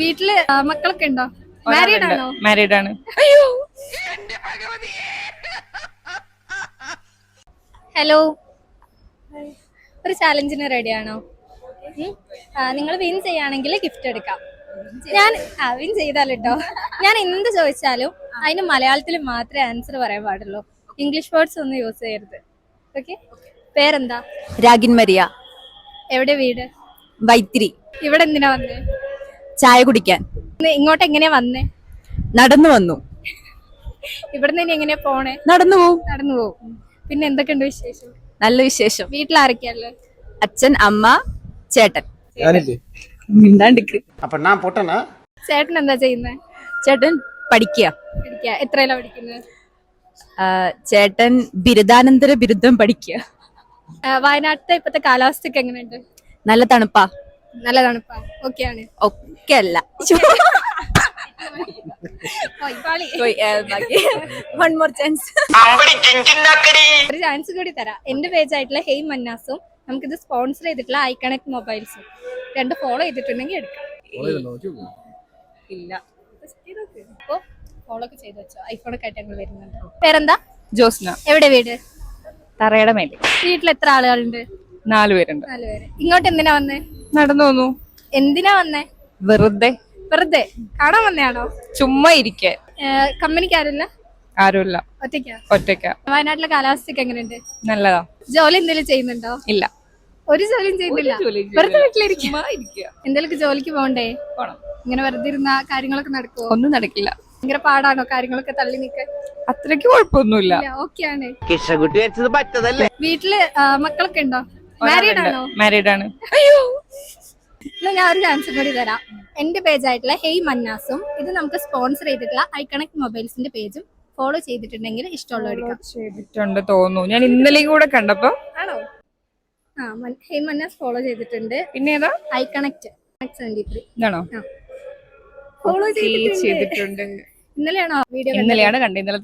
വീട്ടില് മക്കളൊക്കെ ഉണ്ടോ? മാരീഡ് ആണോ? മാരീഡ് ആണ്. അയ്യോ, ഹലോ, ഒരു ചാലഞ്ചിന് റെഡി ആണോ? നിങ്ങൾ വിൻ ചെയ്യുകയാണെങ്കിൽ ഗിഫ്റ്റ് എടുക്കാം. ഞാൻ വിൻ ചെയ്താലിട്ടോ ഞാൻ എന്ത് ചോദിച്ചാലും അതിന് മലയാളത്തിൽ മാത്രമേ ആൻസർ പറയാൻ പാടുള്ളൂ. ഇംഗ്ലീഷ് വേർഡ്സ് ഒന്നും യൂസ് ചെയ്യരുത്. ഓക്കെ? പേരെന്താ? രാഗിൻ മരിയ. എവിടെ വീട്? വൈത്തിരി. ഇവിടെ എന്തിനാ വന്നേ? ചായ കുടിക്കാൻ. ഇങ്ങോട്ട് എങ്ങനെയാ വന്നേ? നടന്നു വന്നു. ഇവിടുന്ന് ഇനി എങ്ങനെയാ പോണേ? നടന്നു പോവും. നടന്നു പോവും. പിന്നെ എന്തൊക്കെയുണ്ട് വിശേഷം? നല്ല വിശേഷം. വീട്ടിൽ ആരൊക്കെയല്ലേ? അച്ഛൻ, അമ്മ, ചേട്ടൻ. മിണ്ടാണ്ടിക്ക്. അപ്പൊ ഞാൻ പൊട്ടനാ? ചേട്ടൻ എന്താ ചെയ്യുന്നത്? ചേട്ടൻ പഠിക്കുക. പഠിക്കുക. എത്രയിലാ പഠിക്കുന്നത്? ചേട്ടൻ ബിരുദാനന്തര ബിരുദം പഠിക്കുക. വയനാട്ടിലെ ഇപ്പത്തെ കാലാവസ്ഥയൊക്കെ എങ്ങനെയുണ്ട്? നല്ല തണുപ്പാ. നല്ല തണുപ്പാ. ഓക്കെയാണ്? ഒക്കെ അല്ല. One more chance. ഒരു ചാൻസ് കൂടി തരാം. എന്റെ പേജ് ആയിട്ടുള്ള ഹെയ് മന്നാസും നമുക്കിത് സ്പോൺസർ ചെയ്തിട്ടുള്ള ഐക്കണക്ട് മൊബൈൽസും രണ്ട് ഫോളോ ചെയ്തിട്ടുണ്ടെങ്കിൽ എടുക്കാം. ഇല്ല. അപ്പൊ ഫോളോ ഒക്കെ ചെയ്ത് വെച്ചോ. ഐഫോണൊക്കെ ആയിട്ട് ഞങ്ങൾ വരുന്നുണ്ട്. പേരെന്താ? ജോസ്ന. എവിടെ വീട്? തറയുടെ മേലെ. വീട്ടിൽ എത്ര ആളുകളുണ്ട്? 4 പേരുണ്ട്. 4 പേര്. ഇങ്ങോട്ട് എന്തിനാ വന്നേ? നടന്നു വന്നു. എന്തിനാ വന്നേ? വെറുതെ. വെറുതെ കാണാൻ വന്നയാണോ? ചുമ്മാ ഇരിക്കാൻ. കമ്പനിക്ക് ആരുമില്ല? ആരുമില്ല. ഒറ്റയ്ക്ക. വയനാട്ടിലെ കാലാവസ്ഥയൊക്കെ എങ്ങനെയുണ്ട്? നല്ലതാ. ജോലി എന്തെങ്കിലും ചെയ്യുന്നുണ്ടോ? ഇല്ല. ഒരു ജോലിയും ചെയ്യുന്നില്ല. വെറുതെ വീട്ടിലിരിക്കും. എന്തെങ്കിലും ജോലിക്ക് പോകണ്ടേ? ഇങ്ങനെ വെറുതെ ഇരുന്ന കാര്യങ്ങളൊക്കെ നടക്കുമോ? ഒന്നും നടക്കില്ല. ഭയങ്കര പാടാണോ കാര്യങ്ങളൊക്കെ തള്ളി നിൽക്കാൻ? അത്രയ്ക്ക് കുഴപ്പമൊന്നുമില്ല. ഓക്കെയാണ്. കിഷകുട്ടി വെച്ചത് പറ്റതല്ലേ? വീട്ടില് മക്കളൊക്കെ ഉണ്ടോ? മാരീഡ് ആണോ? മാരീഡ് ആണ്. അയ്യോ, ഞാൻ ഒരു ചാൻസ് കൂടി തരാം. എന്റെ പേജ് ആയിട്ടുള്ള ഹെയ് മന്നാസും ഇത് നമുക്ക് സ്പോൺസർ ചെയ്തിട്ടുള്ള ഐക്കണക്ട് മൊബൈൽസിന്റെ പേജും ഫോളോ ചെയ്തിട്ടുണ്ടെങ്കിൽ ഇഷ്ടമുള്ള എടുക്കാം. ചെയ്തിട്ടുണ്ട് തോന്നുന്നു. ഞാൻ ഇന്നലെയും കൂടെ കണ്ടപ്പോ. ആണോ? ഹെയ് മന്നാസ് ഫോളോ ചെയ്തിട്ടുണ്ട്. പിന്നെ ഏതാ? ഐക്കണക്ട് 73 ആണോ? ഫോളോ ചെയ്തിട്ടുണ്ട്. ഇന്നലെയാണോ വീഡിയോ? ഇന്നലെയാണ് കണ്ടത്. ഇന്നലെ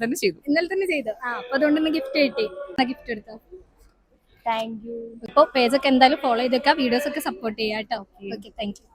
തന്നെ ചെയ്തു. അപ്പൊ അതുകൊണ്ട് ഗിഫ്റ്റ് കിട്ടി. ഗിഫ്റ്റ് എടുത്തോ. Thank you. ഇപ്പൊ പേജൊക്കെ എന്തായാലും ഫോളോ ചെയ്തേക്കാം. വീഡിയോസ് ഒക്കെ സപ്പോർട്ട് ചെയ്യാം കേട്ടോ. Okay, thank you.